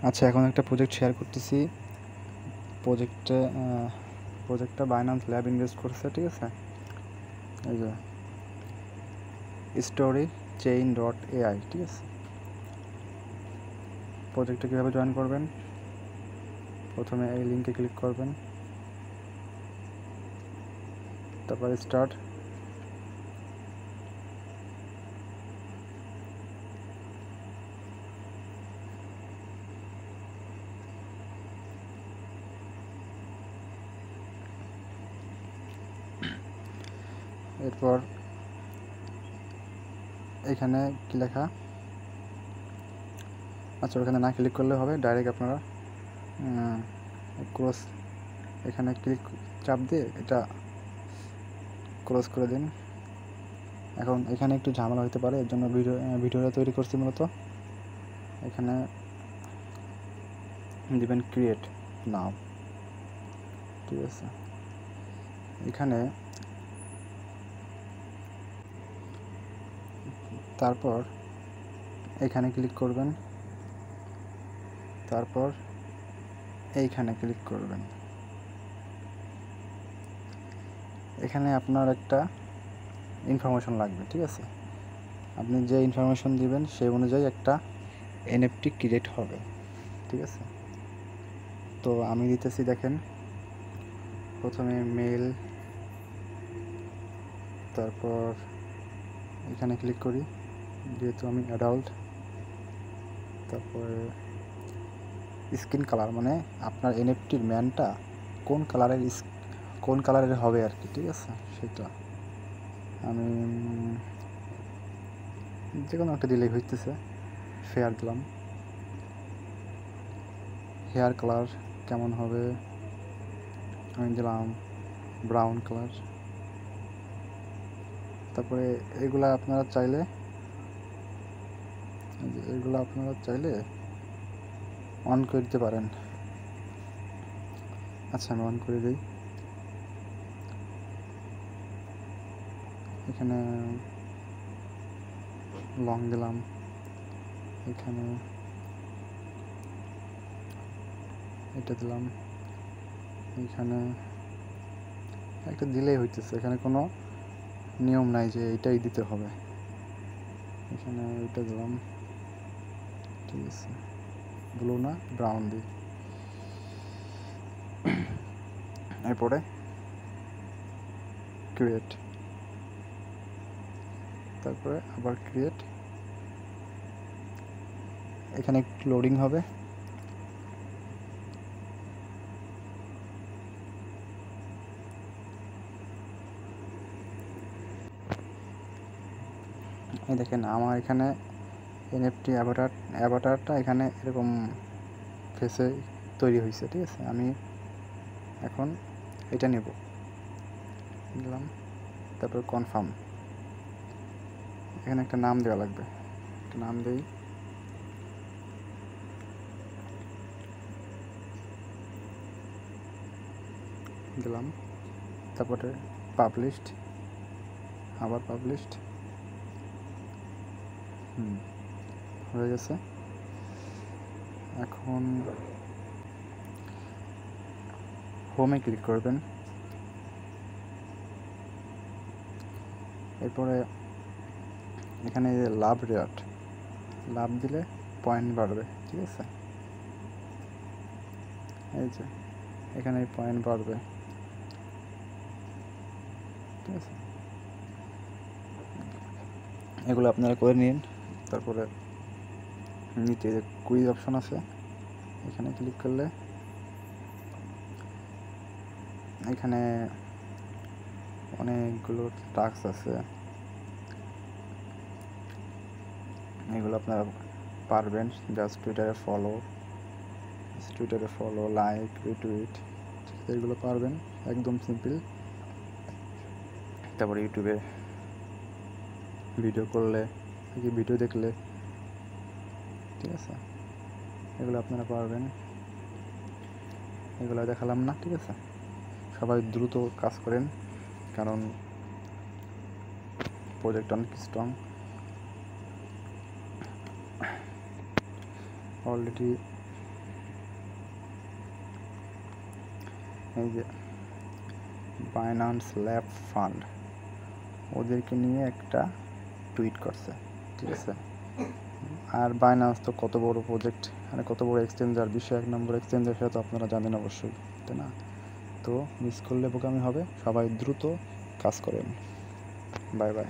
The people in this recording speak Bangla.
আচ্ছা, এখন একটা প্রজেক্ট শেয়ার করতেছি। প্রজেক্টটা বাইন্যান্স ল্যাব ইনভেস্ট করছে, ঠিক আছে। এই যে স্টোরি চেইন ডট এআই, ঠিক আছে। প্রজেক্টটা কীভাবে জয়েন করবেন, প্রথমে এই লিঙ্কে ক্লিক করবেন, তারপর স্টার্ট। এরপর এখানে কি লেখা, আচ্ছা ওখানে না ক্লিক করলে হবে, ডাইরেক্ট আপনারা ক্রস এখানে ক্লিক চাপ দিয়ে এটা ক্রস করে দিন। এখন এখানে একটু ঝামেলা হতে পারে, এর জন্য ভিডিওটা তৈরি করছি মূলত। এখানে দিবেন ক্রিয়েট নাও, ঠিক আছে। এখানে তারপর এখানে ক্লিক করবেন, তারপর এইখানে ক্লিক করবেন। এখানে আপনার একটা ইনফরমেশন লাগবে, ঠিক আছে। আপনি যে ইনফরমেশন দিবেন সেই অনুযায়ী একটা এনএফটি ক্রিয়েট হবে, ঠিক আছে। তো আমি দিতেছি, দেখেন, প্রথমে মেল, তারপর এখানে ক্লিক করি, যেহেতু আমি অ্যাডাল্ট। তারপরে স্কিন কালার, মানে আপনার এনএফটির ম্যানটা কোন কালারের হবে আর কি, ঠিক আছে, সেটা আমি যে কোনো একটা দিলেই হইতেছে। ফেয়ার দিলাম। হেয়ার কালার কেমন হবে, আমি দিলাম ব্রাউন কালার। তারপরে এগুলা আপনারা চাইলে অন করে দিতে পারেন। আচ্ছা, আমি অন করে দিই। এখানে লং দিলাম, এখানে এটা দিলাম, এখানে একটা দিলেই হইতেছে, এখানে কোনো নিয়ম নাই যে এইটাই দিতে হবে। এখানে এটা দিলাম, ঠিক আছে। ব্লু না ব্রাউন দিই। এরপরে ক্রিয়েট, তারপরে আবার ক্রিয়েট। এখানে একটু লোডিং হবে। এই দেখেন আমার এখানে এনএফটি অ্যাভাটারটা এখানে এরকম ফেসে তৈরি হয়েছে, ঠিক আছে। আমি এখন এটা নেব, নিলাম, তারপর কনফার্ম। এখানে একটা নাম দেওয়া লাগবে, একটা নাম দেই। দিলাম, তারপরে পাবলিশড, আবার পাবলিশড। হয়ে গেছে। এখন হোমে ক্লিক করবেন। এরপরে এখানে লাভ রেট, লাভ দিলে পয়েন্ট বাড়বে, ঠিক আছে। এই যে এখানে পয়েন্ট বাড়বে, ঠিক আছে। এগুলো আপনারা করে নিন। তারপরে নিচে যে কুইজ অপশন আছে, এখানে ক্লিক করলে এখানে অনেকগুলো টাস্ক আছে, এগুলো আপনারা পারবেন। জাস্ট টুইটারে ফলো, লাইক, রিটুইট, এগুলো পারবেন, একদম সিম্পল। তারপরে ইউটিউবে ভিডিও দেখলে, ঠিক আছে, এগুলো আপনারা পারবেন। এগুলো দেখালাম না, ঠিক আছে। সবাই দ্রুত কাজ করেন, কারণ প্রজেক্ট অনেক স্ট্রং। অলরেডি এই যে বাইন্যান্স ল্যাব ফান্ড ওদেরকে নিয়ে একটা টুইট করছে, ঠিক আছে। আর বাইন্যান্স তো কত বড় প্রজেক্ট, মানে কত বড় এক্সচেঞ্জার, বিশ্ব 1 নম্বর এক্সচেঞ্জার, সেটা তো আপনারা জানেন অবশ্যই, তাই না? তো মিস করলে বোকামি হবে, সবাই দ্রুত কাজ করেন। Bye bye.